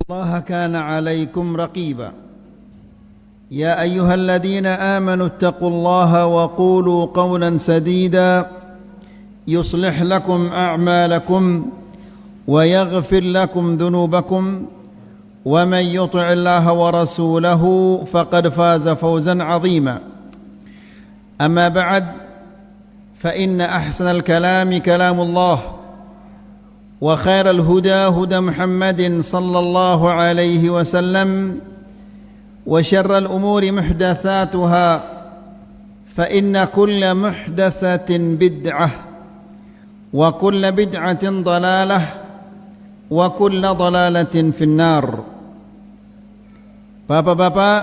الله كان عليكم رقيبا يا أيها الذين آمنوا اتقوا الله وقولوا قولا سديدا يصلح لكم أعمالكم ويغفر لكم ذنوبكم ومن يطع الله ورسوله فقد فاز فوزا عظيما أما بعد فإن أحسن الكلام كلام الله وخير الهدى هدى محمد صلى الله عليه وسلم وشر الأمور محدثاتها فإن كل محدثة بدعة وكل بدعة ضلالة وكل ضلالة في النار. Bapak-bapak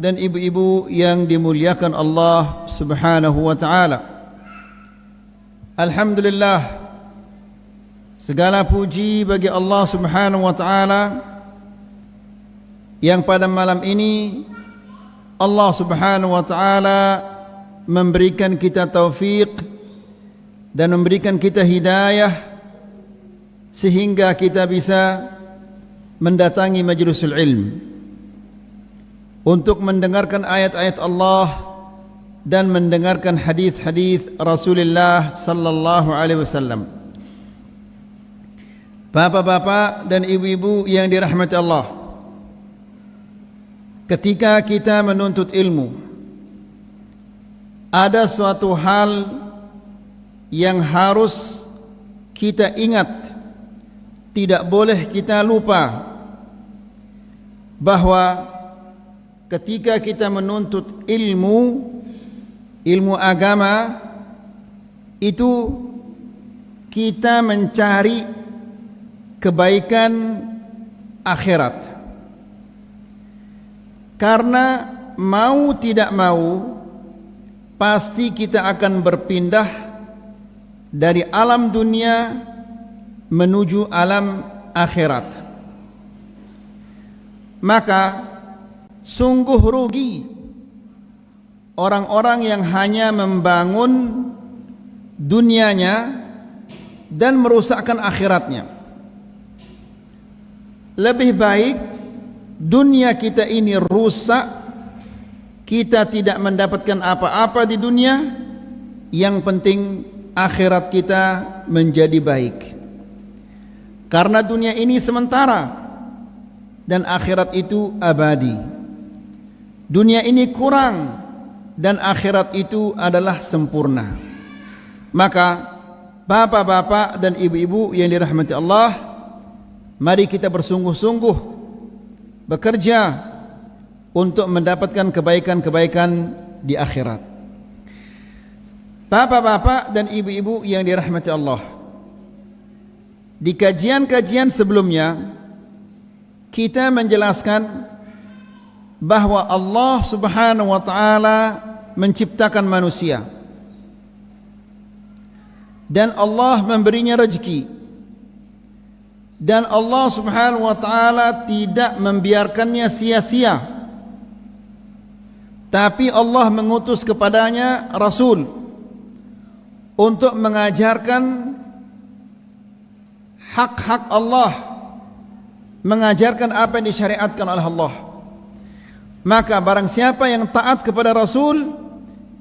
dan ibu-ibu yang dimuliakan Allah Subhanahu wa taala. Alhamdulillah, segala puji bagi Allah Subhanahu wa taala yang pada malam ini Allah Subhanahu wa taala memberikan kita taufik dan memberikan kita hidayah sehingga kita bisa mendatangi majlisul ilm untuk mendengarkan ayat-ayat Allah dan mendengarkan hadis-hadis Rasulullah sallallahu alaihi wasallam. Bapak-bapak dan ibu-ibu yang dirahmati Allah, ketika kita menuntut ilmu, ada suatu hal yang harus kita ingat, tidak boleh kita lupa, bahwa ketika kita menuntut ilmu agama, itu kita mencari kebaikan akhirat. Karena mau tidak mau pasti kita akan berpindah dari alam dunia menuju alam akhirat. Maka sungguh rugi orang-orang yang hanya membangun dunianya dan merusakkan akhiratnya. Lebih baik dunia kita ini rusak, kita tidak mendapatkan apa-apa di dunia, yang penting akhirat kita menjadi baik. Karena dunia ini sementara dan akhirat itu abadi. Dunia ini kurang dan akhirat itu adalah sempurna. Maka bapak-bapak dan ibu-ibu yang dirahmati Allah, mari kita bersungguh-sungguh bekerja untuk mendapatkan kebaikan-kebaikan di akhirat. Bapak-bapak dan ibu-ibu yang dirahmati Allah, di kajian-kajian sebelumnya kita menjelaskan bahwa Allah Subhanahu wa taala menciptakan manusia dan Allah memberinya rezeki. Dan Allah Subhanahu wa taala tidak membiarkannya sia-sia, tapi Allah mengutus kepadanya Rasul untuk mengajarkan hak-hak Allah, mengajarkan apa yang disyariatkan oleh Allah. Maka barang siapa yang taat kepada Rasul,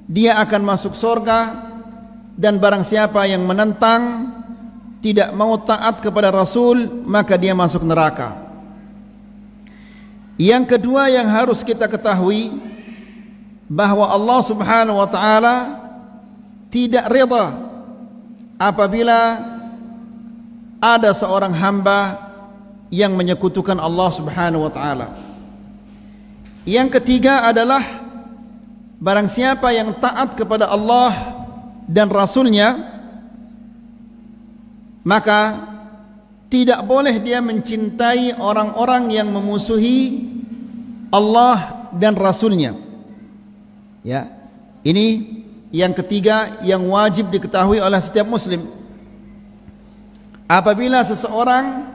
dia akan masuk surga, dan barang siapa yang menentang, tidak mau taat kepada Rasul, maka dia masuk neraka. Yang kedua yang harus kita ketahui, bahwa Allah Subhanahu wa taala tidak rida apabila ada seorang hamba yang menyekutukan Allah Subhanahu wa taala. Yang ketiga adalah barang siapa yang taat kepada Allah dan Rasulnya, maka tidak boleh dia mencintai orang-orang yang memusuhi Allah dan Rasulnya. Ya, ini yang ketiga yang wajib diketahui oleh setiap muslim. Apabila seseorang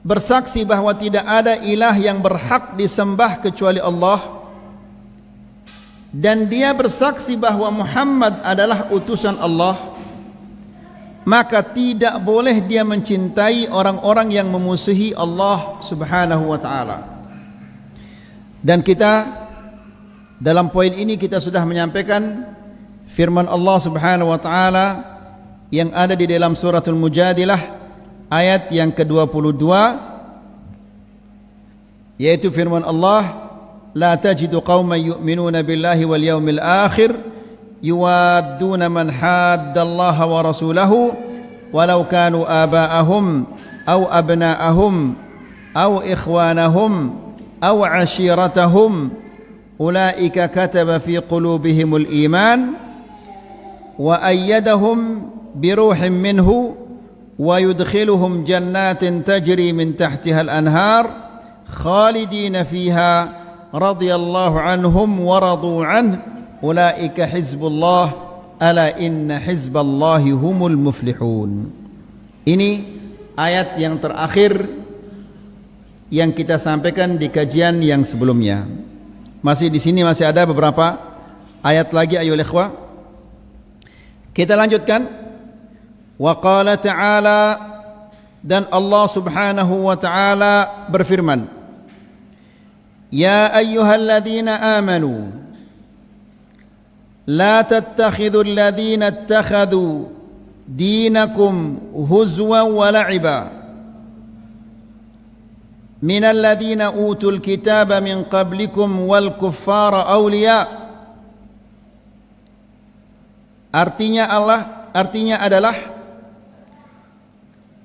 bersaksi bahwa tidak ada ilah yang berhak disembah kecuali Allah, dan dia bersaksi bahwa Muhammad adalah utusan Allah, maka tidak boleh dia mencintai orang-orang yang memusuhi Allah Subhanahu wa taala. Dan kita dalam poin ini kita sudah menyampaikan firman Allah Subhanahu wa taala yang ada di dalam suratul Mujadilah ayat yang ke-22, yaitu firman Allah, la tajidu qauman yu'minuna billahi wal yawmil akhir yuwadduna man haddallaha wa rasulahu walau kanu aba'ahum aw abna'ahum aw ikhwanahum aw ashiratahum ulaika kataba fi qulubihimul iman wa ayyadahum biruhin minhu wa yudkhiluhum jannatin tajri min tahtiha al-anhar khalidina fiha radhiyallahu anhum wa radu anhu ulaika hizbullah ala inna hizballahi humul muflihun. Ini ayat yang terakhir yang kita sampaikan di kajian yang sebelumnya. Masih di sini masih ada beberapa ayat lagi ayyuhal ikhwah. Kita lanjutkan. Wa qala ta'ala, dan Allah Subhanahu wa ta'ala berfirman, ya ayyuhalladzina amanu la tattakhidul ladzina ittakhadhu dinakum huzwan wa la'iba minal ladzina utul kitaba min qablikum wal kuffara awliya. Artinya adalah,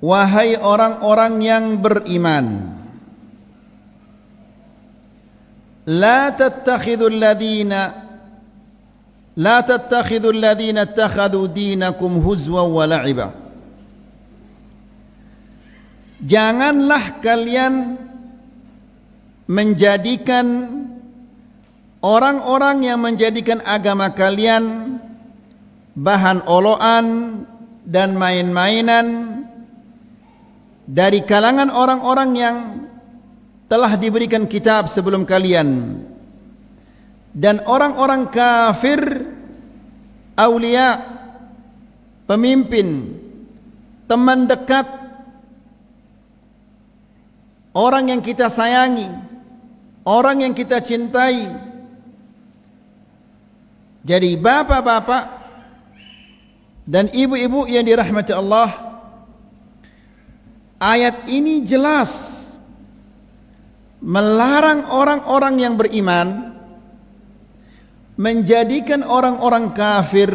wahai orang-orang yang beriman, la tattakhidul ladzina ittakhadhu dinakum huzwan wa la'iba. Janganlah kalian menjadikan orang-orang yang menjadikan agama kalian bahan oloan dan main-mainan dari kalangan orang-orang yang telah diberikan kitab sebelum kalian dan orang-orang kafir, aulia, pemimpin, teman dekat, orang yang kita sayangi, orang yang kita cintai. Jadi bapak-bapak dan ibu-ibu yang dirahmati Allah, ayat ini jelas melarang orang-orang yang beriman menjadikan orang-orang kafir,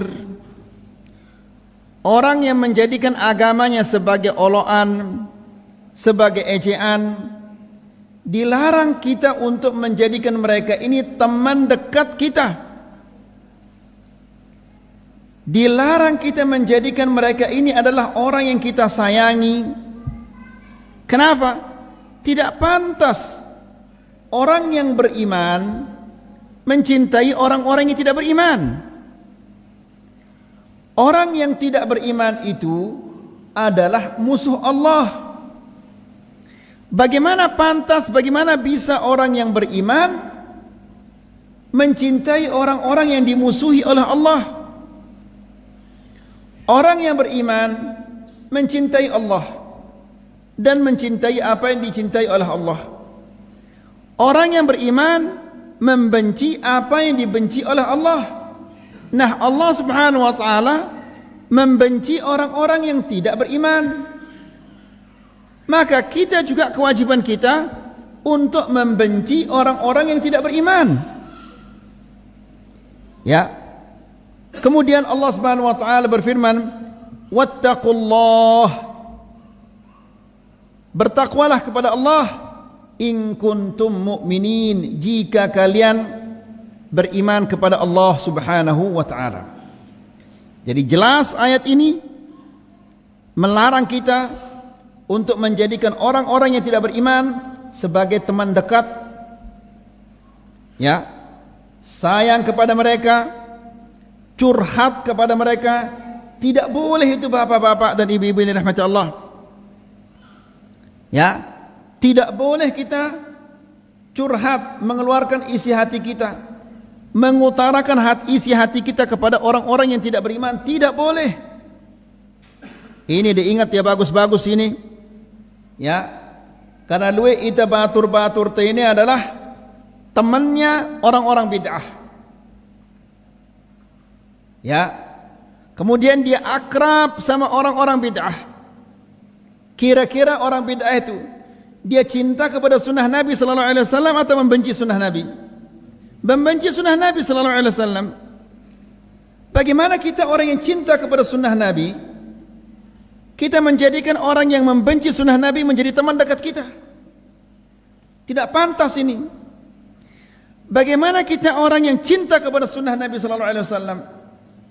orang yang menjadikan agamanya sebagai oloan, sebagai ejaan. Dilarang kita untuk menjadikan mereka ini teman dekat kita. Dilarang kita menjadikan mereka ini adalah orang yang kita sayangi. Kenapa? Tidak pantas orang yang beriman mencintai orang-orang yang tidak beriman. Orang yang tidak beriman itu adalah musuh Allah. Bagaimana pantas, bagaimana bisa orang yang beriman mencintai orang-orang yang dimusuhi oleh Allah? Orang yang beriman mencintai Allah dan mencintai apa yang dicintai oleh Allah. Orang yang beriman membenci apa yang dibenci oleh Allah. Nah, Allah Subhanahu wa taala membenci orang-orang yang tidak beriman. Maka kita juga kewajiban kita untuk membenci orang-orang yang tidak beriman. Ya. Kemudian Allah Subhanahu wa taala berfirman, "Wattaqullah." Bertakwalah kepada Allah, in kuntum mu'minin, jika kalian beriman kepada Allah Subhanahu wa taala. Jadi jelas ayat ini melarang kita untuk menjadikan orang-orang yang tidak beriman sebagai teman dekat. Ya. Sayang kepada mereka, curhat kepada mereka. Tidak boleh itu bapak-bapak dan ibu-ibu yang dirahmati Allah. Ya, tidak boleh kita curhat, mengeluarkan isi hati kita, mengutarakan isi hati kita kepada orang-orang yang tidak beriman. Tidak boleh. Ini diingat ya, bagus-bagus ini. Ya. Karena luwe ita batur-batur te ini adalah temannya orang-orang bid'ah. Ya. Kemudian dia akrab sama orang-orang bid'ah. Kira-kira orang bid'ah itu dia cinta kepada sunnah Nabi sallallahu alaihi wasallam atau membenci sunnah Nabi? Membenci sunnah Nabi sallallahu alaihi wasallam. Bagaimana kita orang yang cinta kepada sunnah Nabi, kita menjadikan orang yang membenci sunnah Nabi menjadi teman dekat kita? Tidak pantas ini. Bagaimana kita orang yang cinta kepada sunnah Nabi sallallahu alaihi wasallam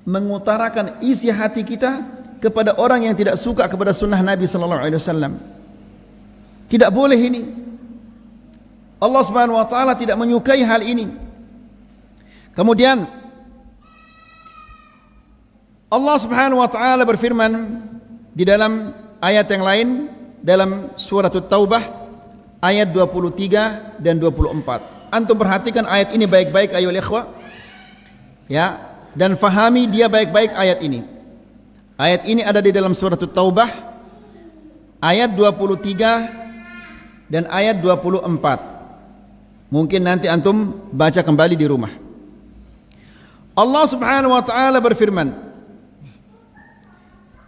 mengutarakan isi hati kita kepada orang yang tidak suka kepada sunnah Nabi sallallahu alaihi wasallam? Tidak boleh ini. Allah Subhanahu wa taala tidak menyukai hal ini. Kemudian Allah Subhanahu wa taala berfirman di dalam ayat yang lain dalam surat At-Taubah ayat 23 dan 24. Antum perhatikan ayat ini baik-baik ayo ikhwah. Ya, dan fahami dia baik-baik ayat ini. Ayat ini ada di dalam surat At-Taubah ayat 23 dan ayat 24. Mungkin nanti antum baca kembali di rumah. Allah Subhanahu wa taala berfirman,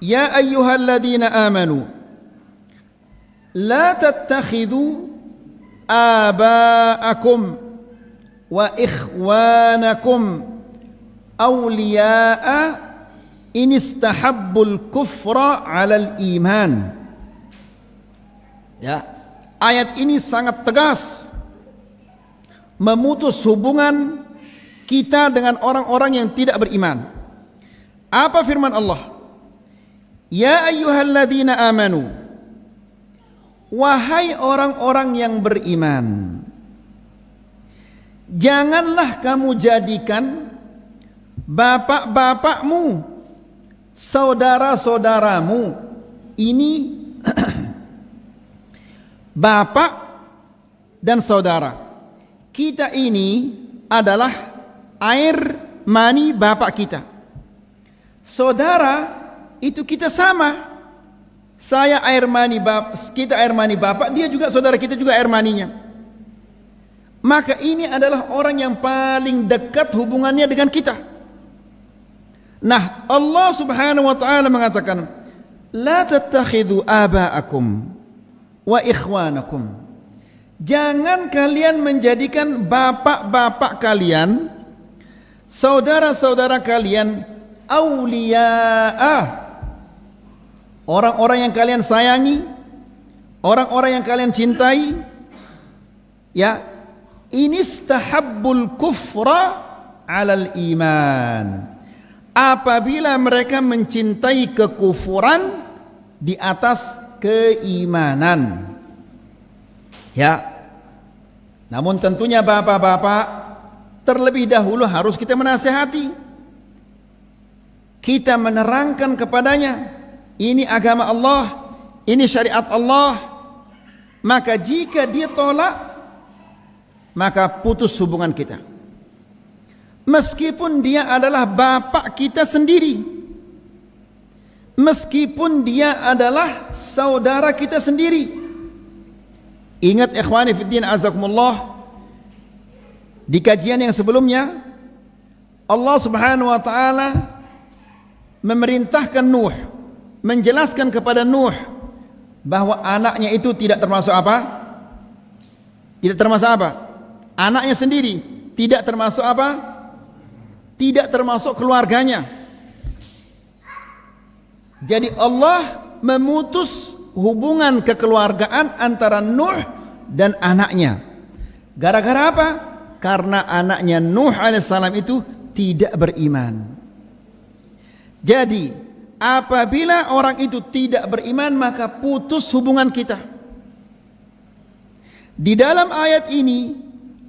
"Ya ayyuhalladzina amanu la tattakhidhu aba'akum wa ikhwanakum awliya'a in istahabbul kufra 'alal iman." Ya, ayat ini sangat tegas memutus hubungan kita dengan orang-orang yang tidak beriman. Apa firman Allah? Ya ayyuhalladzina amanu, wahai orang-orang yang beriman, janganlah kamu jadikan bapak-bapakmu, saudara-saudaramu, ini bapak dan saudara. Kita ini adalah air mani bapak kita. Saudara itu kita sama. Saya air mani bapak, kita air mani bapak, dia juga saudara kita juga air maninya. Maka ini adalah orang yang paling dekat hubungannya dengan kita. Nah, Allah Subhanahu wa taala mengatakan, "La tattakhidhu aba'akum wa ikhwanakum." Jangan kalian menjadikan bapak-bapak kalian, saudara-saudara kalian, awliya'a, orang-orang yang kalian sayangi, orang-orang yang kalian cintai, ya, inistahabbul kufra 'alal iman. Apabila mereka mencintai kekufuran di atas keimanan. Ya. Namun tentunya bapak-bapak terlebih dahulu harus kita menasihati. Kita menerangkan kepadanya, ini agama Allah, ini syariat Allah. Maka jika dia tolak, maka putus hubungan kita. Meskipun dia adalah bapak kita sendiri, meskipun dia adalah saudara kita sendiri. Ingat ikhwani fiddin azakumullah, di kajian yang sebelumnya Allah Subhanahu wa taala memerintahkan Nuh, menjelaskan kepada Nuh bahwa anaknya itu tidak termasuk apa? Tidak termasuk apa? Anaknya sendiri tidak termasuk apa? Tidak termasuk keluarganya. Jadi Allah memutus hubungan kekeluargaan antara Nuh dan anaknya. Gara-gara apa? Karena anaknya Nuh alaihissalam itu tidak beriman. Jadi apabila orang itu tidak beriman, maka putus hubungan kita. Di dalam ayat ini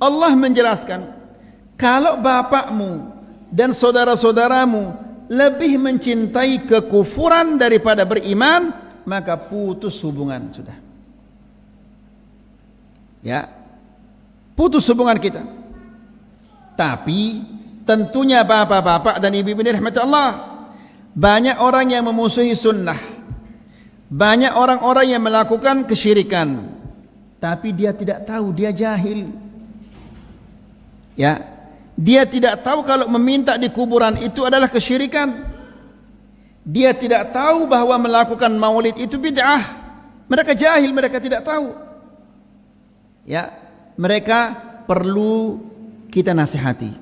Allah menjelaskan, kalau bapakmu dan saudara-saudaramu lebih mencintai kekufuran daripada beriman, maka putus hubungan sudah. Ya, putus hubungan kita. Tapi tentunya bapak-bapak dan ibu-ibu dirahmati Allah, banyak orang yang memusuhi sunnah, Banyak orang-orang yang melakukan kesyirikan, tapi dia tidak tahu, dia jahil. Ya, dia tidak tahu kalau meminta di kuburan itu adalah kesyirikan. Dia tidak tahu bahwa melakukan maulid itu bid'ah. Mereka jahil, mereka tidak tahu. Ya, mereka perlu kita nasihati.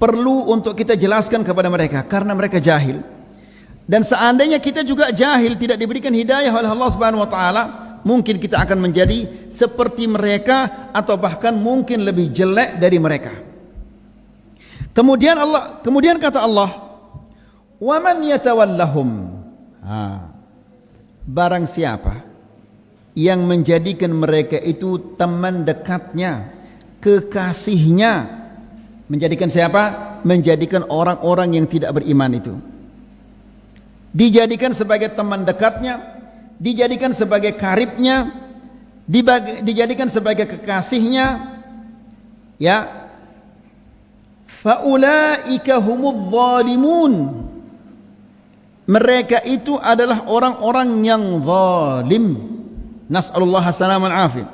Perlu untuk kita jelaskan kepada mereka karena mereka jahil. Dan seandainya kita juga jahil, tidak diberikan hidayah oleh Allah Subhanahu wa taala, mungkin kita akan menjadi seperti mereka atau bahkan mungkin lebih jelek dari mereka. Kemudian kata Allah, "Wa man yatawallahum." Barang siapa yang menjadikan mereka itu teman dekatnya, kekasihnya. Menjadikan siapa? Menjadikan orang-orang yang tidak beriman itu. Dijadikan sebagai teman dekatnya, dijadikan sebagai karibnya, dijadikan sebagai kekasihnya. Ya. Faulaika humudz zalimun. Mereka itu adalah orang-orang yang zalim. Nas'alullah as-salamah wal-afiyah.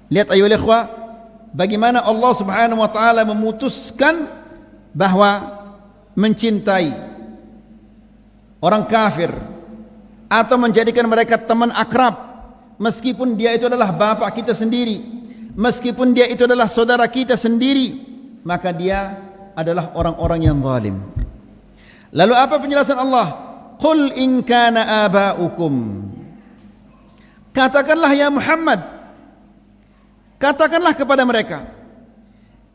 Lihat ayyuhal ikhwah, bagaimana Allah Subhanahu wa taala memutuskan bahwa mencintai orang kafir atau menjadikan mereka teman akrab, meskipun dia itu adalah bapak kita sendiri, meskipun dia itu adalah saudara kita sendiri, maka dia adalah orang-orang yang zalim. Lalu apa penjelasan Allah? Qul in kana aba'ukum. Katakanlah ya Muhammad, katakanlah kepada mereka,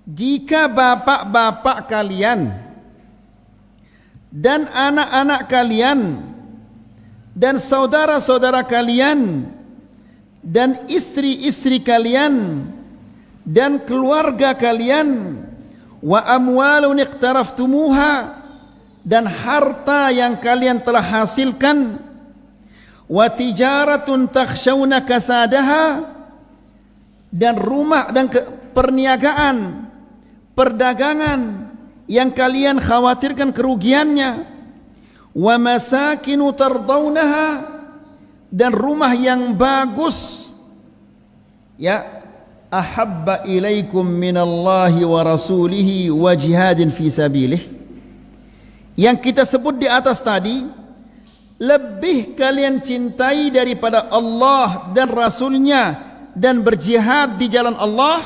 jika bapak-bapak kalian dan anak-anak kalian dan saudara-saudara kalian dan istri-istri kalian dan keluarga kalian, wa amwalun iqtaraftumuha, dan harta yang kalian telah hasilkan, wa tijaratun takhshawna kasadaha, dan rumah dan perniagaan, perdagangan yang kalian khawatirkan kerugiannya, wa masakinu tardawnaha, dan rumah yang bagus, ya, ahabba ilaikum minallahi wa rasulihi wa jihadin fi sabilih, yang kita sebut di atas tadi, lebih kalian cintai daripada Allah dan Rasulnya dan berjihad di jalan Allah.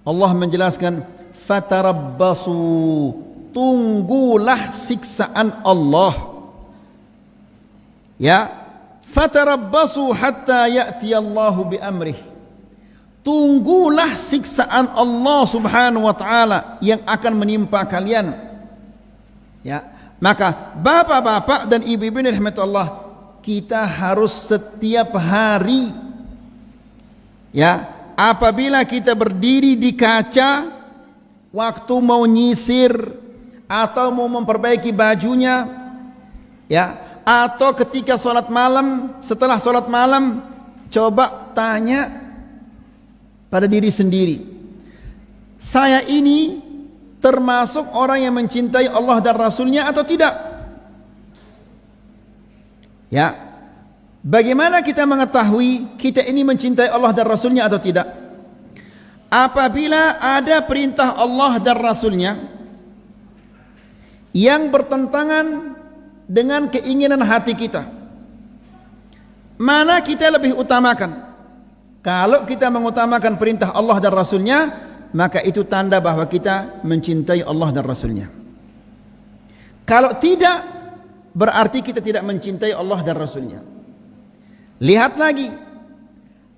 Allah menjelaskan, fatarabbasu, tunggulah siksaan Allah. Ya, fatarabbasu hatta ya'tiyallahu bi amrih, tunggulah siksaan Allah Subhanahu wa taala yang akan menimpa kalian. Ya, maka bapak-bapak dan ibu-ibu yang dirahmati Allah, kita harus setiap hari, ya, apabila kita berdiri di kaca waktu mau nyisir atau mau memperbaiki bajunya, ya, atau ketika sholat malam, setelah sholat malam, coba tanya pada diri sendiri, saya ini termasuk orang yang mencintai Allah dan Rasulnya atau tidak? Ya, bagaimana kita mengetahui kita ini mencintai Allah dan Rasulnya atau tidak? Apabila ada perintah Allah dan Rasulnya yang bertentangan dengan keinginan hati kita, mana kita lebih utamakan? Kalau kita mengutamakan perintah Allah dan Rasulnya, maka itu tanda bahwa kita mencintai Allah dan Rasulnya. Kalau tidak, berarti kita tidak mencintai Allah dan Rasulnya. Lihat lagi,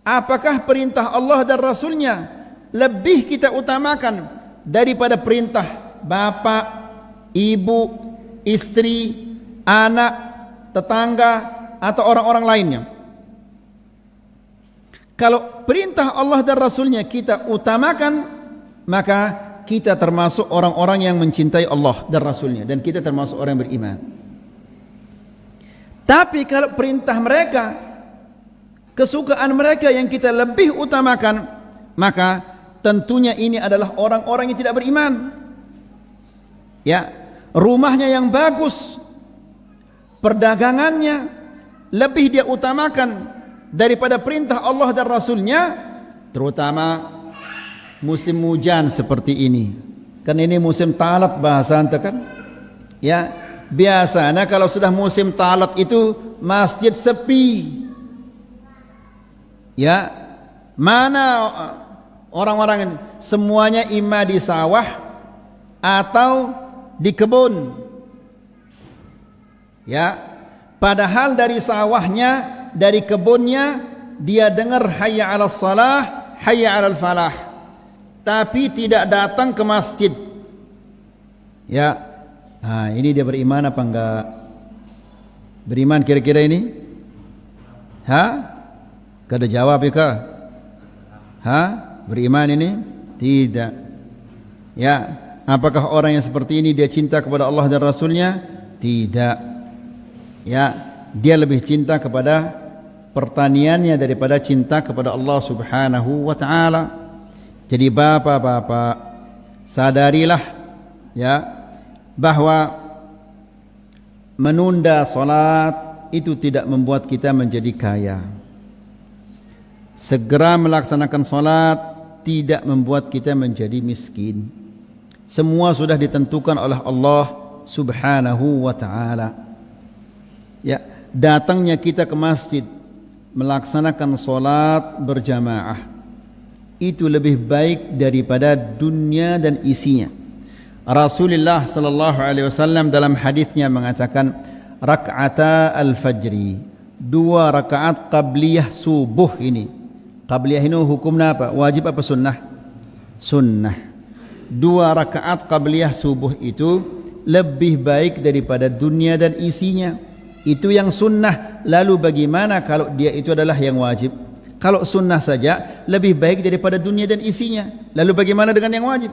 apakah perintah Allah dan Rasulnya lebih kita utamakan daripada perintah bapak, ibu, istri, anak, tetangga, atau orang-orang lainnya? Kalau perintah Allah dan Rasulnya kita utamakan, maka kita termasuk orang-orang yang mencintai Allah dan Rasulnya, dan kita termasuk orang yang beriman. Tapi kalau perintah mereka, kesukaan mereka yang kita lebih utamakan, maka tentunya ini adalah orang-orang yang tidak beriman. Ya, rumahnya yang bagus, perdagangannya, lebih dia utamakan daripada perintah Allah dan Rasulnya, terutama musim hujan seperti ini. Kan ini musim talat bahasa anda kan? Ya, biasanya kalau sudah musim talat itu masjid sepi. Ya, mana orang-orang ini? Semuanya imma di sawah atau di kebun. Ya, padahal dari sawahnya, dari kebunnya dia dengar hayya 'alas salah, hayya 'alal falah, tapi tidak datang ke masjid. Ya, nah, ini dia beriman apa enggak? Beriman kira-kira ini? Hah? Kada jawab ya kah? Hah? Beriman ini? Tidak. Ya, apakah orang yang seperti ini dia cinta kepada Allah dan Rasulnya? Tidak. Ya, dia lebih cinta kepada pertaniannya daripada cinta kepada Allah Subhanahu wa taala. Jadi bapak-bapak, sadarilah ya bahwa menunda salat itu tidak membuat kita menjadi kaya. Segera melaksanakan salat tidak membuat kita menjadi miskin. Semua sudah ditentukan oleh Allah Subhanahu wa taala. Ya, datangnya kita ke masjid melaksanakan salat berjamaah itu lebih baik daripada dunia dan isinya. Rasulullah sallallahu alaihi wasallam dalam hadisnya mengatakan rak'ata al-fajri, 2 rakaat qabliyah subuh ini. Qabliyah ini hukumnya apa? Wajib apa sunnah? Sunnah. 2 rakaat qabliyah subuh itu lebih baik daripada dunia dan isinya. Itu yang sunnah. Lalu bagaimana kalau dia itu adalah yang wajib? Kalau sunnah saja lebih baik daripada dunia dan isinya, lalu bagaimana dengan yang wajib?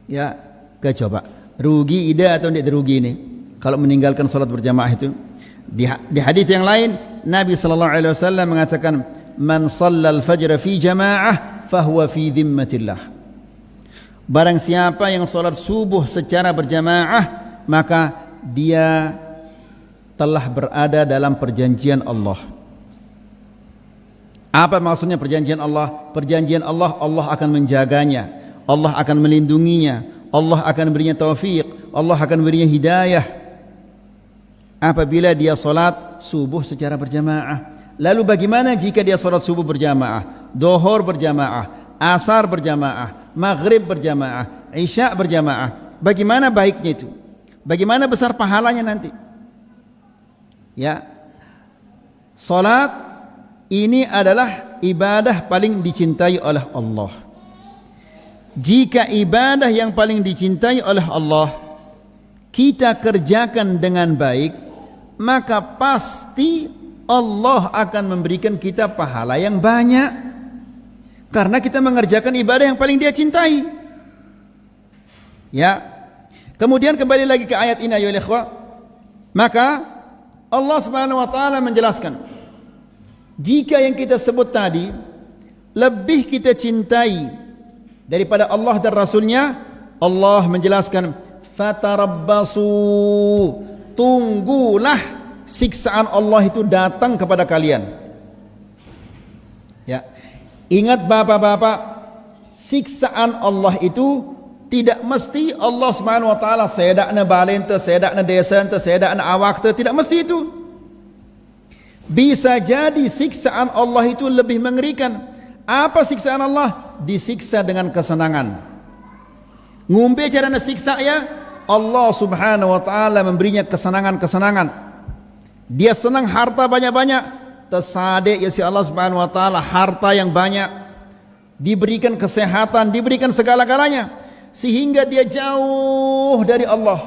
Ya, coba rugi ida atau tidak rugi ini kalau meninggalkan salat berjamaah itu? Di hadis yang lain Nabi sallallahu alaihi wasallam mengatakan man shallal fajr fi jamaah fahuwa fi dhimmatillah. Barang siapa yang salat subuh secara berjamaah, maka dia telah berada dalam perjanjian Allah. Apa maksudnya perjanjian Allah? Perjanjian Allah, Allah akan menjaganya, Allah akan melindunginya, Allah akan berinya taufik, Allah akan berinya hidayah apabila dia salat subuh secara berjamaah. Lalu bagaimana jika dia salat subuh berjamaah, zuhur berjamaah, asar berjamaah, maghrib berjamaah, isya berjamaah? Bagaimana baiknya itu? Bagaimana besar pahalanya nanti? Ya, salat ini adalah ibadah paling dicintai oleh Allah. Jika ibadah yang paling dicintai oleh Allah kita kerjakan dengan baik, maka pasti Allah akan memberikan kita pahala yang banyak, karena kita mengerjakan ibadah yang paling dia cintai. Ya, kemudian kembali lagi ke ayat ini ayolah ikhwah. Maka Allah Subhanahu wa taala menjelaskan, jika yang kita sebut tadi lebih kita cintai daripada Allah dan Rasulnya, Allah menjelaskan fatarabbasu, tunggulah siksaan Allah itu datang kepada kalian. Ya, ingat bapak-bapak, siksaan Allah itu tidak mesti Allah Subhanahu wa taala sedakna balenta, sedakna desanta, sedakna awakta, tidak mesti itu. Bisa jadi siksaan Allah itu lebih mengerikan. Apa siksaan Allah? Disiksa dengan kesenangan. Ngumbe cara nasiksa ya, Allah Subhanahu wa taala memberinya kesenangan-kesenangan. Dia senang harta banyak-banyak, tersadek ya si Allah Subhanahu wa taala harta yang banyak, diberikan kesehatan, diberikan segala-galanya, sehingga dia jauh dari Allah.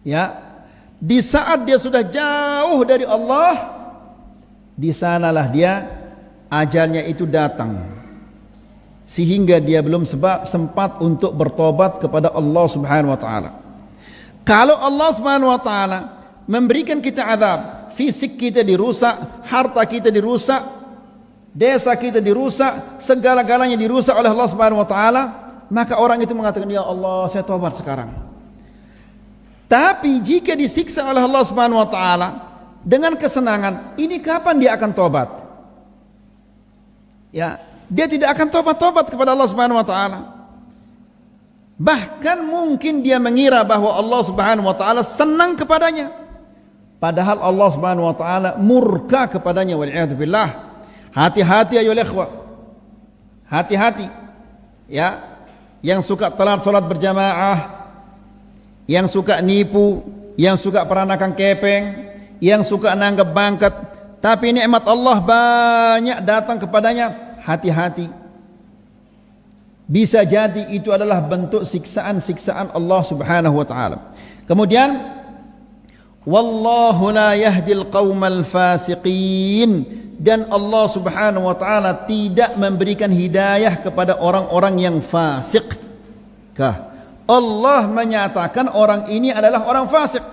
Ya, di saat dia sudah jauh dari Allah, di sanalah dia ajalnya itu datang, sehingga dia belum sempat untuk bertobat kepada Allah Subhanahu wa taala. Kalau Allah Subhanahu wa taala memberikan kita azab, fisik kita dirusak, harta kita dirusak, desa kita dirusak, segala-galanya dirusak oleh Allah Subhanahu wa taala, maka orang itu mengatakan, ya Allah, saya tobat sekarang. Tapi jika disiksa oleh Allah Subhanahu wa taala dengan kesenangan, ini kapan dia akan tobat? Ya, dia tidak akan tobat kepada Allah Subhanahu wa taala. Bahkan mungkin dia mengira bahwa Allah Subhanahu wa taala senang kepadanya, padahal Allah Subhanahu wa taala murka kepadanya, wal'iyadu billah. Hati-hati ayolah ikhwah, hati-hati ya, yang suka telat salat berjamaah, yang suka nipu, yang suka peranakan kepeng, yang suka nanggap bangkat, tapi nikmat Allah banyak datang kepadanya. Hati-hati, bisa jadi itu adalah bentuk siksaan-siksaan Allah Subhanahu wa taala. Kemudian, wallahu la yahdil qaumal fasiqin, dan Allah Subhanahu wa taala tidak memberikan hidayah kepada orang-orang yang fasik. Allah menyatakan orang ini adalah orang fasik.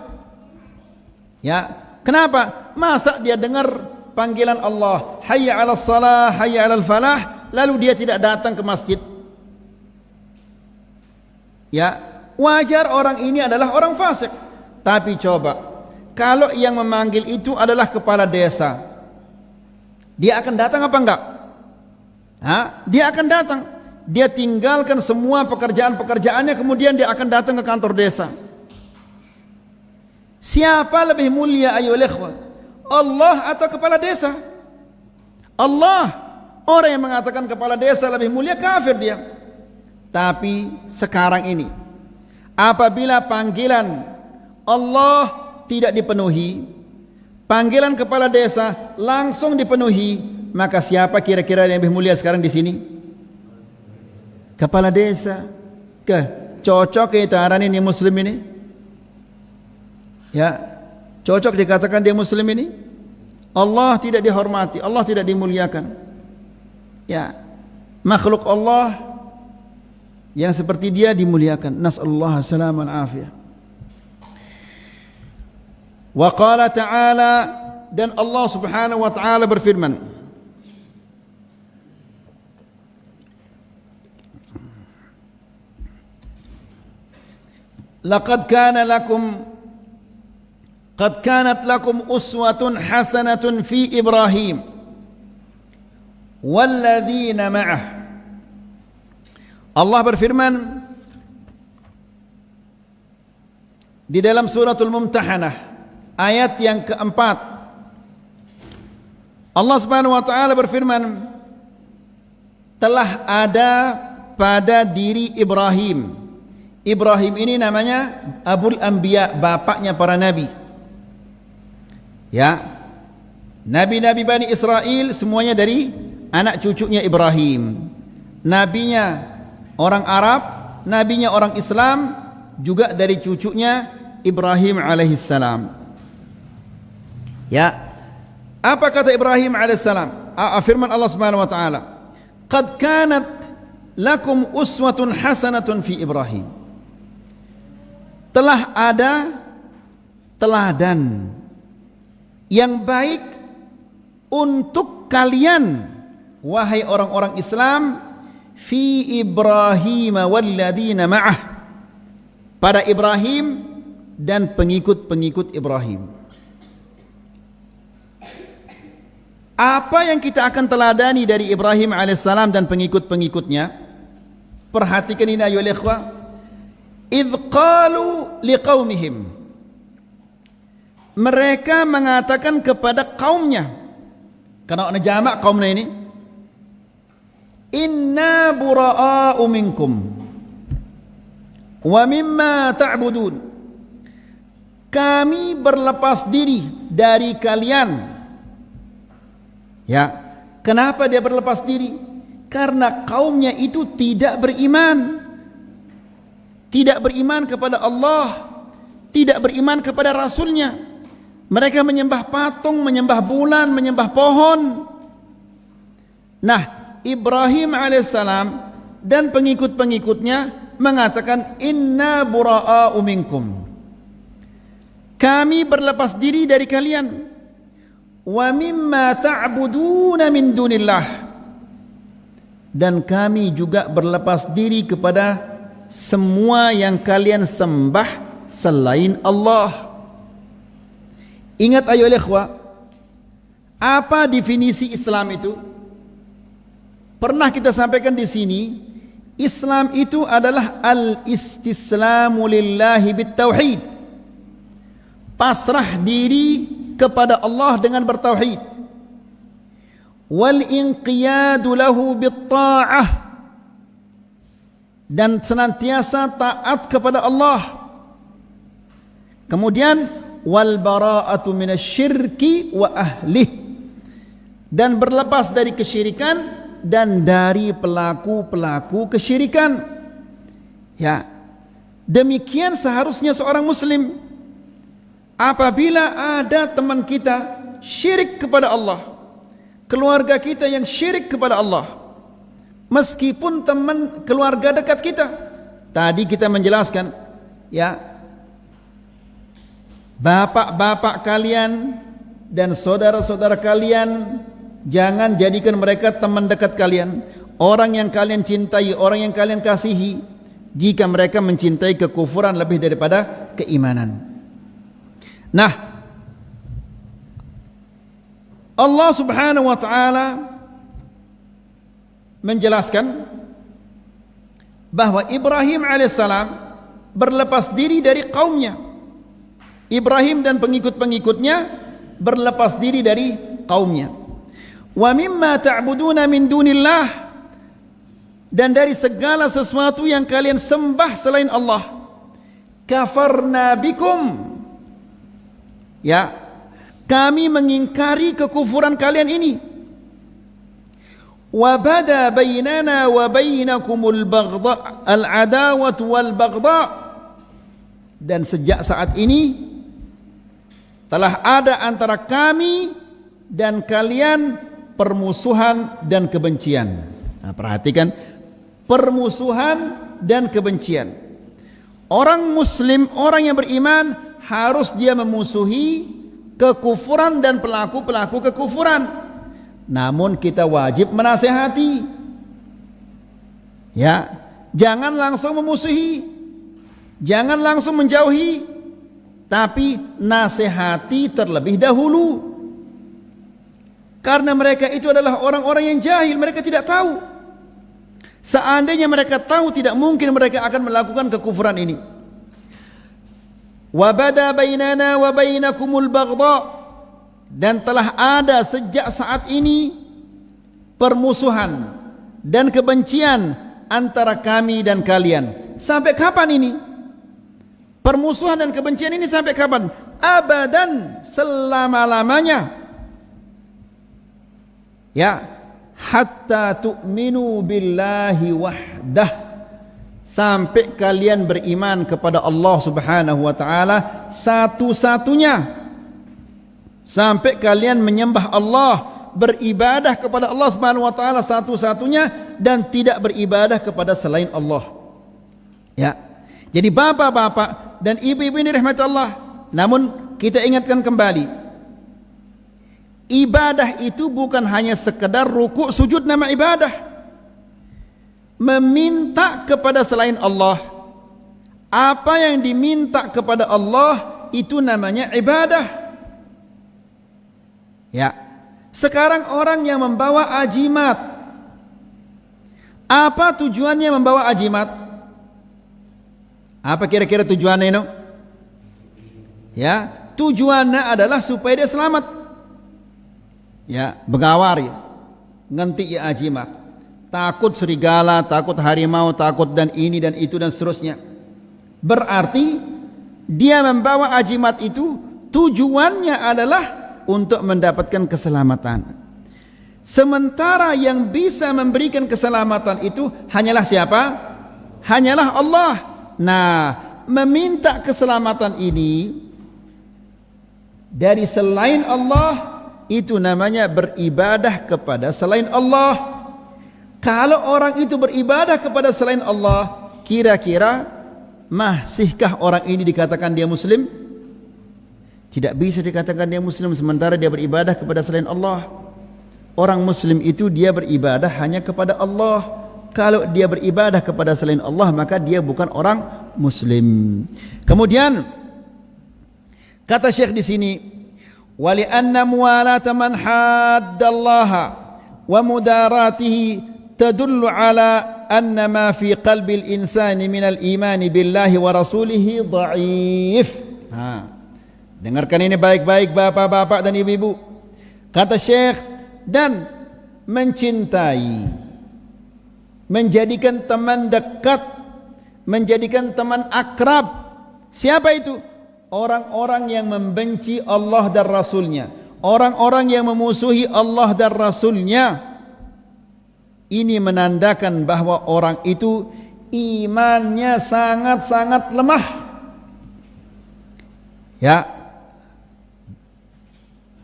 Ya, kenapa? Masa dia dengar panggilan Allah, hayya 'alas shalah, hayya 'alal falah, lalu dia tidak datang ke masjid? Ya, wajar orang ini adalah orang fasik. Tapi coba, kalau yang memanggil itu adalah kepala desa, dia akan datang apa enggak? Dia akan datang. Dia tinggalkan semua pekerjaan-pekerjaannya, kemudian dia akan datang ke kantor desa. Siapa lebih mulia ayolah ikhwah? Allah atau kepala desa? Allah. Orang yang mengatakan kepala desa lebih mulia, kafir dia. Tapi sekarang ini, apabila panggilan Allah tidak dipenuhi, panggilan kepala desa langsung dipenuhi, maka siapa kira-kira yang lebih mulia sekarang di sini? Kepala desa. Cocok kita ini muslim ini? Ya, cocok dikatakan dia muslim ini? Allah tidak dihormati, Allah tidak dimuliakan. Ya, makhluk Allah yang seperti dia dimuliakan. Nas'alullah salam wal afiyah. Wa qala ta'ala, dan Allah Subhanahu wa ta'ala berfirman, laqad kanat lakum uswatun hasanatun fi Ibrahim walladzina ma'ah. Allah berfirman di dalam suratul Mumtahanah ayat yang keempat. Allah Subhanahu wa taala berfirman, telah ada pada diri Ibrahim. Ibrahim ini namanya Abul Anbiya, bapaknya para nabi. Ya, nabi-nabi Bani Israel semuanya dari anak cucunya Ibrahim. Nabinya orang Arab, nabinya orang Islam, juga dari cucunya Ibrahim alaihissalam. Ya, apa kata Ibrahim alaihissalam? Firman Allah Subhanahu wa taala, qad kanat lakum uswatun hasanatun fi Ibrahim. Telah ada teladan yang baik untuk kalian, wahai orang-orang Islam, fi Ibrahim walladzina ma'ah, pada Ibrahim dan pengikut-pengikut Ibrahim. Apa yang kita akan teladani dari Ibrahim alaihissalam dan pengikut-pengikutnya? Perhatikan ini ayolah ikhwah. Idh qalu liqaumihim, mereka mengatakan kepada kaumnya, karena ada jamak kaumnya ini, inna bura'a'u minkum wa mimma ta'budun, kami berlepas diri dari kalian. Ya, kenapa dia berlepas diri? Karena kaumnya itu tidak beriman. Tidak beriman kepada Allah, tidak beriman kepada Rasulnya. Mereka menyembah patung, menyembah bulan, menyembah pohon. Nah, Ibrahim alaihissalam dan pengikut-pengikutnya mengatakan, inna bura'a'u minkum, kami berlepas diri dari kalian, wa mimma ta'buduna min dunillah, dan kami juga berlepas diri kepada semua yang kalian sembah selain Allah. Ingat ayo ikhwah, apa definisi Islam itu? Pernah kita sampaikan di sini, Islam itu adalah al-istislamu lillahi bit-tauhid. Pasrah diri kepada Allah dengan bertauhid. Wal inqiyadu lahu bit-ta'ah, dan senantiasa taat kepada Allah. Kemudian wal bara'atu minasyirki wa ahlih, dan berlepas dari kesyirikan dan dari pelaku-pelaku kesyirikan. Ya, demikian seharusnya seorang muslim. Apabila ada teman kita syirik kepada Allah, keluarga kita yang syirik kepada Allah, meskipun teman keluarga dekat kita, tadi kita menjelaskan, ya, bapak-bapak kalian dan saudara-saudara kalian, jangan jadikan mereka teman dekat kalian, orang yang kalian cintai, orang yang kalian kasihi, jika mereka mencintai kekufuran lebih daripada keimanan. Nah, Allah Subhanahu wa ta'ala menjelaskan bahwa Ibrahim alaihissalam berlepas diri dari kaumnya. Ibrahim dan pengikut-pengikutnya berlepas diri dari kaumnya. Wa mimma ta'buduna min dunillah, dan dari segala sesuatu yang kalian sembah selain Allah, kafarna bikum, ya, kami mengingkari kekufuran kalian ini. Wa bada bainana wa bainakumul baghdha al-adawatu wal baghdha, dan sejak saat ini telah ada antara kami dan kalian permusuhan dan kebencian. Nah, perhatikan, permusuhan dan kebencian. Orang muslim, orang yang beriman, harus dia memusuhi kekufuran dan pelaku-pelaku kekufuran. Namun kita wajib menasihati. Ya, jangan langsung memusuhi, jangan langsung menjauhi, tapi nasihati terlebih dahulu. Karena mereka itu adalah orang-orang yang jahil, mereka tidak tahu. Seandainya mereka tahu, tidak mungkin mereka akan melakukan kekufuran ini. Wa bada bainana wa bainakumul baghdha, dan telah ada sejak saat ini permusuhan dan kebencian antara kami dan kalian. Sampai kapan ini? Permusuhan dan kebencian ini sampai kapan? Abadan, selama-lamanya. Ya, hatta tu'minu billahi wahdah, sampai kalian beriman kepada Allah Subhanahu wa taala satu-satunya. Sampai kalian menyembah Allah, beribadah kepada Allah Subhanahu wa taala satu-satunya, dan tidak beribadah kepada selain Allah. Ya. Jadi bapak-bapak dan ibu-ibu ini rahmat Allah. Namun kita ingatkan kembali, ibadah itu bukan hanya sekedar rukuk sujud nama ibadah. Meminta kepada selain Allah, apa yang diminta kepada Allah itu namanya ibadah. Ya, sekarang orang yang membawa ajimat, apa tujuannya membawa ajimat? Apa kira-kira tujuannya itu? Ya, tujuannya adalah supaya dia selamat. Ya, begawar ya, ngenti ya ajimat, takut serigala, takut harimau, takut dan ini dan itu dan seterusnya. Berarti dia membawa ajimat itu tujuannya adalah untuk mendapatkan keselamatan. Sementara yang bisa memberikan keselamatan itu hanyalah siapa? Hanyalah Allah. Nah, meminta keselamatan ini dari selain Allah, itu namanya beribadah kepada selain Allah. Kalau orang itu beribadah kepada selain Allah, kira-kira masihkah orang ini dikatakan dia muslim? Tidak bisa dikatakan dia muslim sementara dia beribadah kepada selain Allah. Orang muslim itu dia beribadah hanya kepada Allah. Kalau dia beribadah kepada selain Allah, maka dia bukan orang muslim. Kemudian kata Syekh di sini, wali anna muwalata man haddallaha wa mudaratihi tadullu ala anna ma fi qalbil insani minal imani billahi wa rasulihi dhaif. Dengarkan ini baik-baik bapak-bapak dan ibu-ibu. Kata Syekh, dan mencintai, menjadikan teman dekat, menjadikan teman akrab. Siapa itu? Orang-orang yang membenci Allah dan Rasulnya, orang-orang yang memusuhi Allah dan Rasulnya. Ini menandakan bahwa orang itu imannya sangat-sangat lemah. Ya,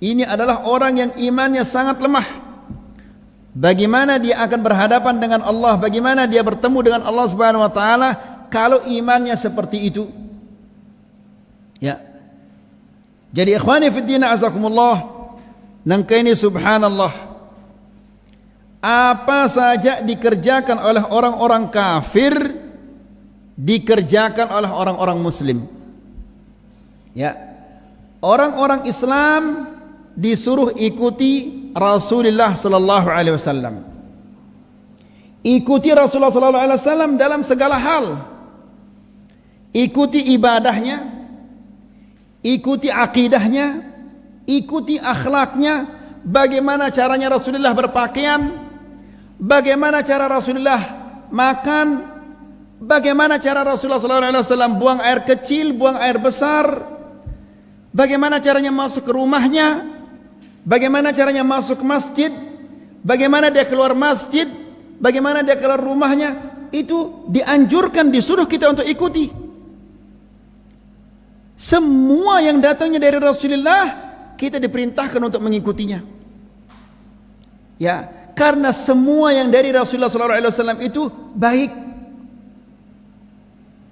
ini adalah orang yang imannya sangat lemah. Bagaimana dia akan berhadapan dengan Allah, bagaimana dia bertemu dengan Allah Subhanahu wa taala kalau imannya seperti itu? Ya. Jadi ikhwani fi din azakumullah, nangkaini subhanallah, apa saja dikerjakan oleh orang-orang kafir dikerjakan oleh orang-orang muslim. Ya. Orang-orang Islam disuruh ikuti Rasulullah sallallahu alaihi wasallam. Ikuti Rasulullah sallallahu alaihi wasallam dalam segala hal. Ikuti ibadahnya, ikuti akidahnya, ikuti akhlaknya, bagaimana caranya Rasulullah berpakaian, bagaimana cara Rasulullah makan, bagaimana cara Rasulullah sallallahu alaihi wasallam buang air kecil, buang air besar, bagaimana caranya masuk ke rumahnya, bagaimana caranya masuk masjid, bagaimana dia keluar masjid, bagaimana dia keluar rumahnya. Itu dianjurkan, disuruh kita untuk ikuti. Semua yang datangnya dari Rasulullah kita diperintahkan untuk mengikutinya. Ya, karena semua yang dari Rasulullah SAW itu baik.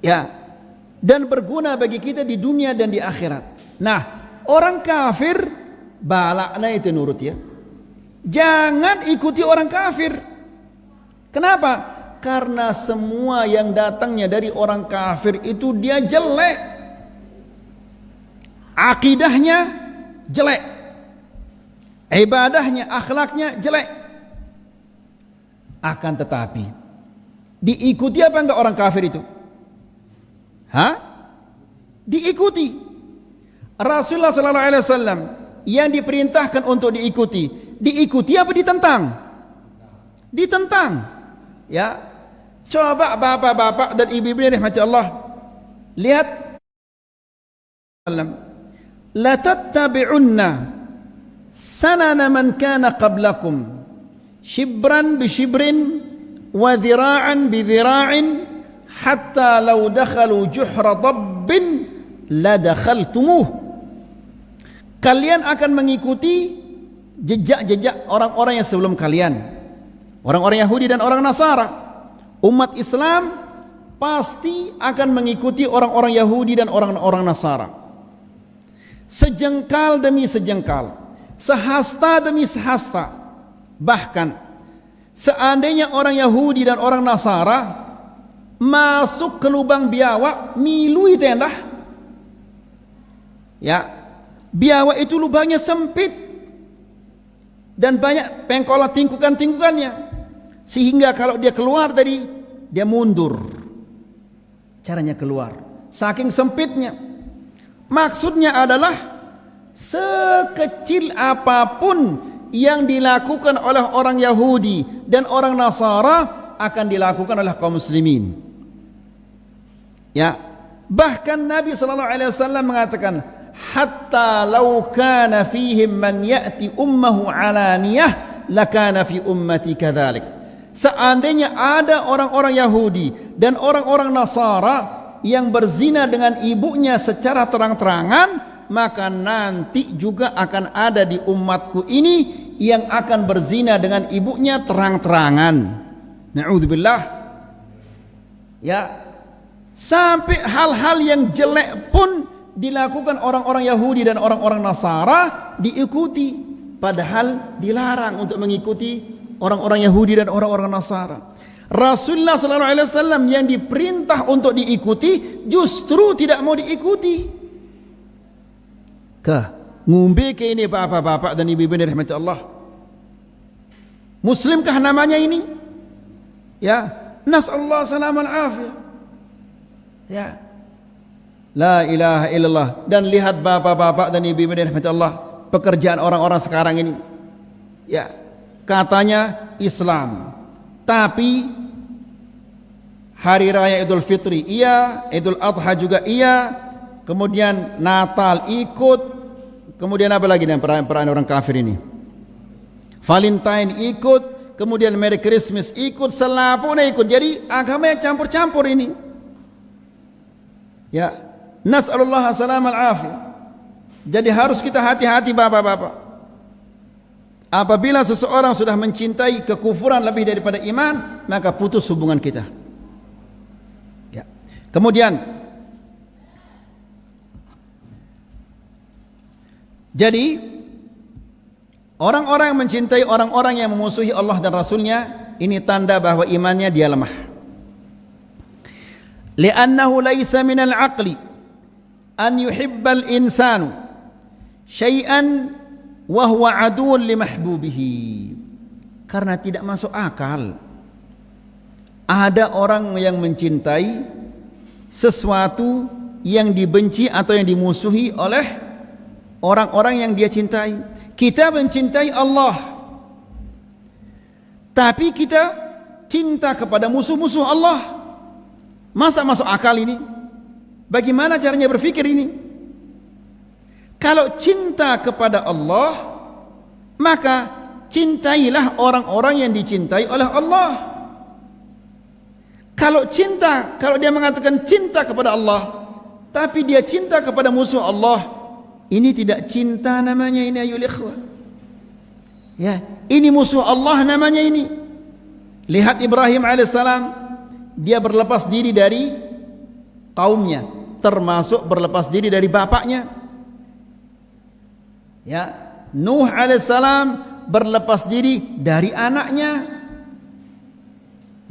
Ya, dan berguna bagi kita di dunia dan di akhirat. Nah, orang kafir balakna itu nurut ya. Jangan ikuti orang kafir. Kenapa? Karena semua yang datangnya dari orang kafir itu dia jelek. Akidahnya jelek, ibadahnya, akhlaknya jelek. Akan tetapi diikuti apa enggak orang kafir itu? Diikuti. Rasulullah sallallahu alaihi wasallam yang diperintahkan untuk diikuti, diikuti apa ditentang? Ditentang. Ya. Coba bapak-bapak dan ibu-ibu yang dirahmati Allah, lihat, la tattabi'unna sanana man kana qablakum shibran bi shibrin wa dhira'an bi dhira'in hatta law dakhalu juhra dabbin la dakhaltumuh. Kalian akan mengikuti jejak-jejak orang-orang yang sebelum kalian, orang-orang Yahudi dan orang Nasara. Umat Islam pasti akan mengikuti orang-orang Yahudi dan orang-orang Nasara. Sejengkal demi sejengkal, sehasta demi sehasta. Bahkan seandainya orang Yahudi dan orang Nasara masuk ke lubang biawak, milui tenda, ya, biawak itu lubangnya sempit dan banyak pengkolat tingkukan-tingkukannya, sehingga kalau dia keluar dari, dia mundur caranya keluar, saking sempitnya. Maksudnya adalah sekecil apapun yang dilakukan oleh orang Yahudi dan orang Nasara akan dilakukan oleh kaum muslimin. Ya, bahkan Nabi sallallahu alaihi wasallam mengatakan, hatta law kana fihim man ya'ti ummuhu alaniyah lakana fi ummati kadzalik. Seandainya ada orang-orang Yahudi dan orang-orang Nasara yang berzina dengan ibunya secara terang-terangan, maka nanti juga akan ada di umatku ini yang akan berzina dengan ibunya terang-terangan. Na'udzubillah. Ya, sampai hal-hal yang jelek pun dilakukan orang-orang Yahudi dan orang-orang Nasara diikuti, padahal dilarang untuk mengikuti orang-orang Yahudi dan orang-orang Nasara. Rasulullah sallallahu alaihi wasallam yang diperintah untuk diikuti justru tidak mau diikuti. Ngumbe ke ini bapak-bapak dan ibu-ibu yang dirahmati Allah. Muslimkah namanya ini? Ya, nas'allahu salamal afiyah. Ya. La ilaha illallah. Dan lihat bapak-bapak dan ibu-ibu yang dirahmati Allah, pekerjaan orang-orang sekarang ini. Ya, katanya Islam, tapi hari raya Idul Fitri iya, Idul Adha juga iya, kemudian Natal ikut, kemudian apa lagi dengan perayaan orang kafir ini? Valentine ikut, kemudian Merry Christmas ikut, selapuna ikut. Jadi agama yang campur-campur ini. Ya, nas'alullah salamal afiyah. Jadi harus kita hati-hati bapak-bapak. Apabila seseorang sudah mencintai kekufuran lebih daripada iman, maka putus hubungan kita. Ya. Kemudian, jadi orang-orang yang mencintai orang-orang yang memusuhi Allah dan Rasulnya, ini tanda bahwa imannya dia lemah. Li'annahu laysa minal aqli an yuhibbal insanu syai'an wa huwa aduun li mahbubihi. Karena tidak masuk akal ada orang yang mencintai sesuatu yang dibenci atau yang dimusuhi oleh orang-orang yang dia cintai. Kita mencintai Allah, tapi kita cinta kepada musuh-musuh Allah. Masa masuk akal ini? Bagaimana caranya berpikir ini? Kalau cinta kepada Allah, maka cintailah orang-orang yang dicintai oleh Allah. Kalau dia mengatakan cinta kepada Allah, tapi dia cinta kepada musuh Allah, ini tidak cinta namanya ini, ayyuhal ikhwah. Ya, ini musuh Allah namanya ini. Lihat Ibrahim alaihissalam, dia berlepas diri dari kaumnya, termasuk berlepas diri dari bapaknya. Ya, Nuh alaihissalam berlepas diri dari anaknya.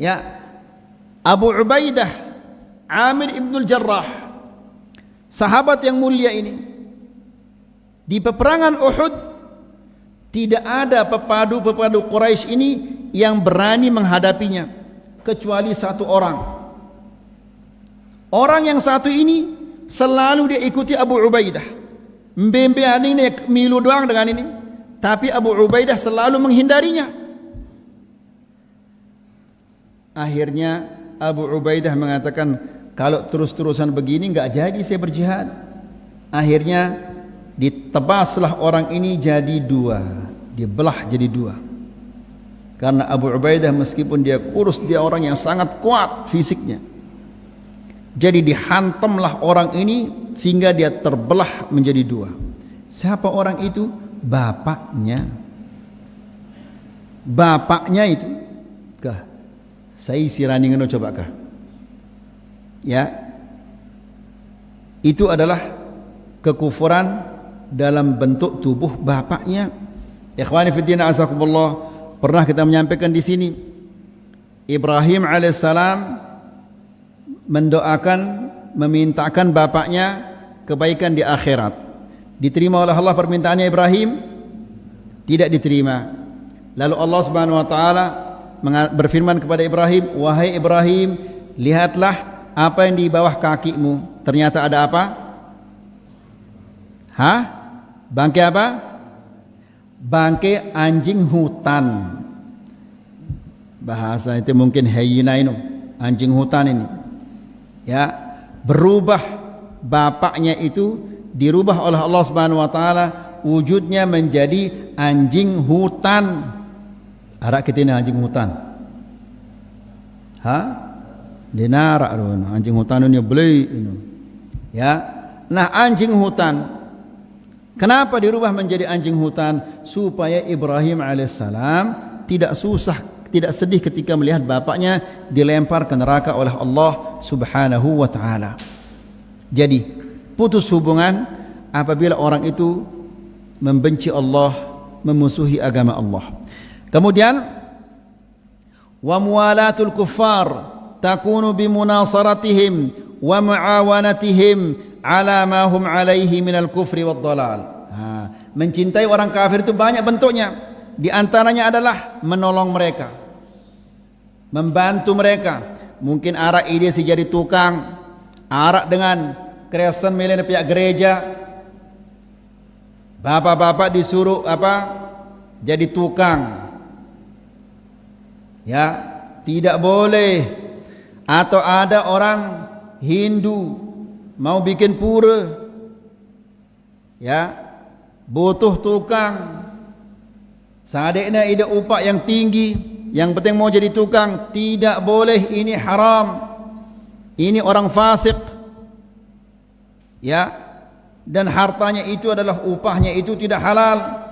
Ya, Abu Ubaidah Amir ibnul Jarrah, sahabat yang mulia ini, di peperangan Uhud tidak ada pepadu Quraisy ini yang berani menghadapinya kecuali satu orang. Orang yang satu ini selalu dia ikuti Abu Ubaidah. Mbembe aning nek milu doang dengan ini, tapi Abu Ubaidah selalu menghindarinya. Akhirnya Abu Ubaidah mengatakan, kalau terus-terusan begini enggak jadi saya berjihad. Akhirnya ditebaslah orang ini jadi dua, dibelah jadi dua. Karena Abu Ubaidah meskipun dia kurus, dia orang yang sangat kuat fisiknya. Jadi dihantamlah orang ini sehingga dia terbelah menjadi dua. Siapa orang itu? Bapaknya. Bapaknya itu kah? Saya sirani ngono coba kah? Ya. Itu adalah kekufuran dalam bentuk tubuh bapaknya. Ikhwani fi din azakumullah, pernah kita menyampaikan di sini Ibrahim alaihissalam mendoakan, memintakan bapaknya kebaikan di akhirat. Diterima oleh Allah permintaannya Ibrahim? Tidak diterima. Lalu Allah Subhanahu wa taala berfirman kepada Ibrahim, "Wahai Ibrahim, lihatlah apa yang di bawah kakimu." Ternyata ada apa? Hah? Bangkai apa? Bangkai anjing hutan. Bahasa itu mungkin hyena itu, anjing hutan ini. Ya, berubah bapaknya itu dirubah oleh Allah Subhanahu wa taala, wujudnya menjadi anjing hutan. Arak kita ini anjing hutan. Ha? Dinarak anjing hutan ini beli ini. Ya. Nah, anjing hutan. Kenapa dirubah menjadi anjing hutan? Supaya Ibrahim alaihissalam tidak susah, tidak sedih ketika melihat bapaknya dilempar ke neraka oleh Allah Subhanahu wa taala. Jadi, putus hubungan apabila orang itu membenci Allah, memusuhi agama Allah. Kemudian wa muwalatul kuffar takunu bimunasaratihim wa muawanatihim ala ma hum alaihi minal kufri wad dhalal. Mencintai orang kafir itu banyak bentuknya. Di antaranya adalah menolong mereka, membantu mereka. Mungkin arak ide si jadi tukang arak dengan kreasan milen pihak gereja. Bapak-bapak disuruh jadi tukang. Ya, tidak boleh. Atau ada orang Hindu mau bikin pura, ya, butuh tukang. Seadanya ide upah yang tinggi, yang penting mau jadi tukang. Tidak boleh, ini haram. Ini orang fasik. Ya, dan hartanya itu adalah upahnya itu tidak halal.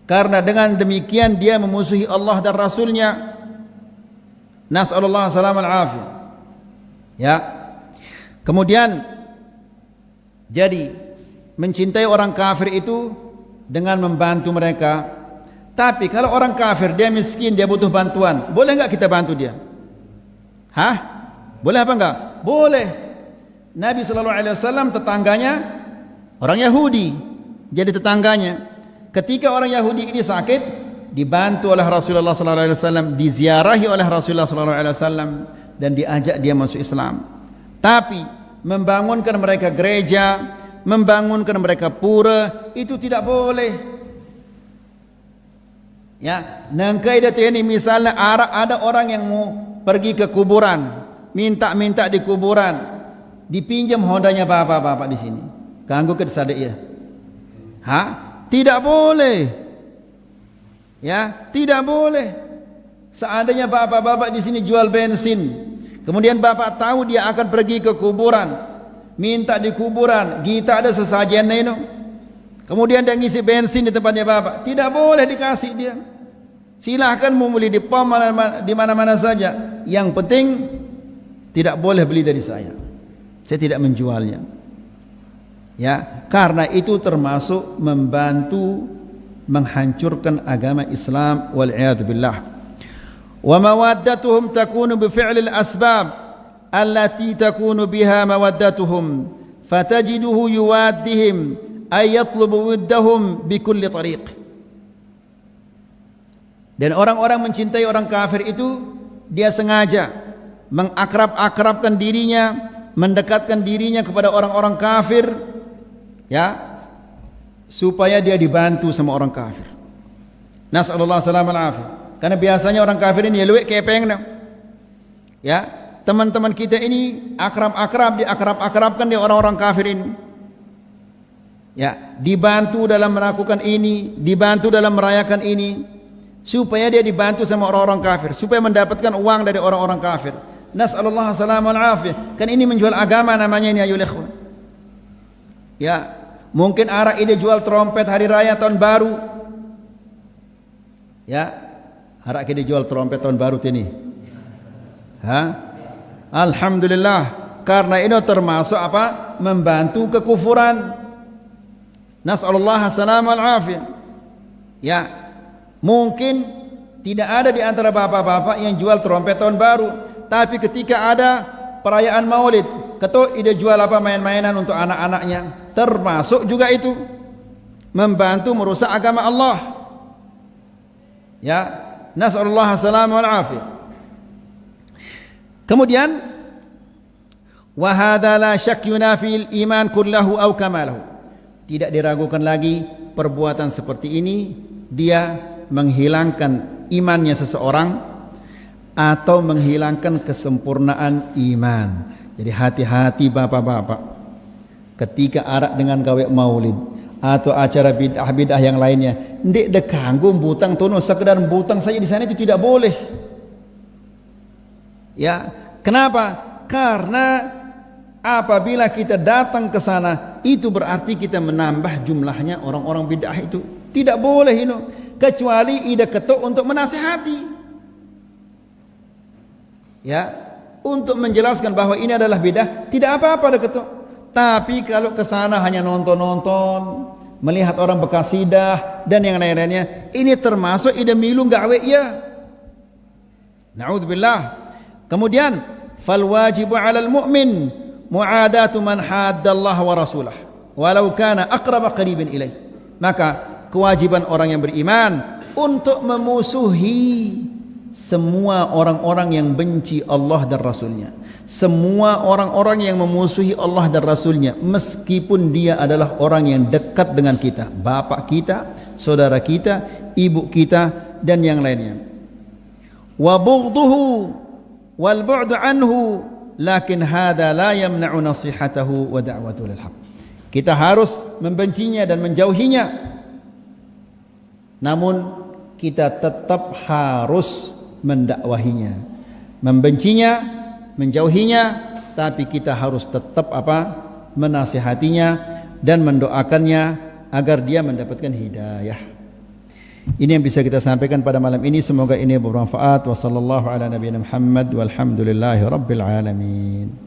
Karena dengan demikian dia memusuhi Allah dan Rasulnya. Nas'alullah salam al-afiyah. Ya. Kemudian jadi mencintai orang kafir itu dengan membantu mereka. Tapi kalau orang kafir dia miskin, dia butuh bantuan, boleh enggak kita bantu dia? Boleh apa enggak? Boleh. Nabi sallallahu alaihi wasallam tetangganya orang Yahudi, jadi tetangganya. Ketika orang Yahudi ini sakit, dibantu oleh Rasulullah sallallahu alaihi wasallam, diziarahi oleh Rasulullah sallallahu alaihi wasallam dan diajak dia masuk Islam. Tapi membangunkan mereka gereja, membangunkan mereka pura, itu tidak boleh. Ya, nangkai datu ini misalnya ada orang yang mau pergi ke kuburan, minta di kuburan, dipinjam hondanya bapak-bapak di sini. Ganggu ke sadek ya? Tidak boleh. Ya, tidak boleh. Seandainya bapak-bapak di sini jual bensin, kemudian bapak tahu dia akan pergi ke kuburan, minta di kuburan, kita ada sesajen itu. Kemudian dia ngisi bensin di tempatnya bapak, tidak boleh dikasih dia. Silahkan membeli di pom di mana-mana saja. Yang penting tidak boleh beli dari saya. Saya tidak menjualnya. Ya, karena itu termasuk membantu menghancurkan agama Islam wal iyad billah. Wa mawaddatuhum takunu bi fi'l al-asbab allati takunu biha mawaddatuhum fatajiduhu yuwaddihim ay yatlubu widdahum bi kulli tariq. Dan orang-orang mencintai orang kafir itu dia sengaja mengakrab-akrabkan dirinya, mendekatkan dirinya kepada orang-orang kafir, ya, supaya dia dibantu sama orang kafir. Nas'alullah salam al-afiyah. Karena biasanya orang kafir ini luwek kepeng. Ya, teman-teman kita ini diakrab-akrabkan di orang-orang kafir ini. Ya, dibantu dalam melakukan ini, dibantu dalam merayakan ini, supaya dia dibantu sama orang-orang kafir, supaya mendapatkan uang dari orang-orang kafir. Nas'alullah salam al-afiyah. Kan ini menjual agama namanya ini ayol ikhwan. Ya, mungkin arak ide jual trompet hari raya tahun baru. Ya, arak ide jual trompet tahun baru ini. Alhamdulillah, karena ini termasuk apa? Membantu kekufuran. Nas'alullah salam al-afiyah. Ya, mungkin tidak ada di antara bapak-bapak yang jual trompet tahun baru, tapi ketika ada perayaan Maulid, ketua ide jual apa main-mainan untuk anak-anaknya, termasuk juga itu membantu merusak agama Allah. Ya, nas'alullah salam wal afiyah. Kemudian wa hadza la syak yunafi al-iman kullahu aw kamalahu. Tidak diragukan lagi perbuatan seperti ini dia menghilangkan imannya seseorang atau menghilangkan kesempurnaan iman. Jadi hati-hati bapak-bapak, ketika arak dengan gawe maulid atau acara bid'ah yang lainnya, ndik dekanggu butang tono, sekedar butang saja di sana itu tidak boleh. Ya, kenapa? Karena apabila kita datang ke sana, itu berarti kita menambah jumlahnya orang-orang bid'ah itu. Tidak boleh ini, kecuali ida ketuk untuk menasihati. Ya, untuk menjelaskan bahwa ini adalah bid'ah, tidak apa-apa ada ketuk. Tapi kalau ke sana hanya nonton-nonton, melihat orang berkasidah dan yang lain-lainnya, ini termasuk ida milu gawe ya. Na'udzubillah. Kemudian fal wajibu 'alal mu'min mu'adatu man haddallaha wa rasulah walau kana aqraba qaribin ilaih. Maka kewajiban orang yang beriman untuk memusuhi semua orang-orang yang benci Allah dan Rasulnya, semua orang-orang yang memusuhi Allah dan Rasulnya, meskipun dia adalah orang yang dekat dengan kita, bapak kita, saudara kita, ibu kita, dan yang lainnya. Wa bughduhu wal bu'du anhu, lakin hada la yamna'u nasihatahu wa da'watuhu lil haq. Kita harus membencinya dan menjauhinya, namun kita tetap harus mendakwahinya, membencinya, menjauhinya, tapi kita harus tetap menasihatinya dan mendoakannya agar dia mendapatkan hidayah. Ini yang bisa kita sampaikan pada malam ini, semoga ini bermanfaat. Wassallallahu ala nabiyina Muhammad walhamdulillahi rabbil alamin.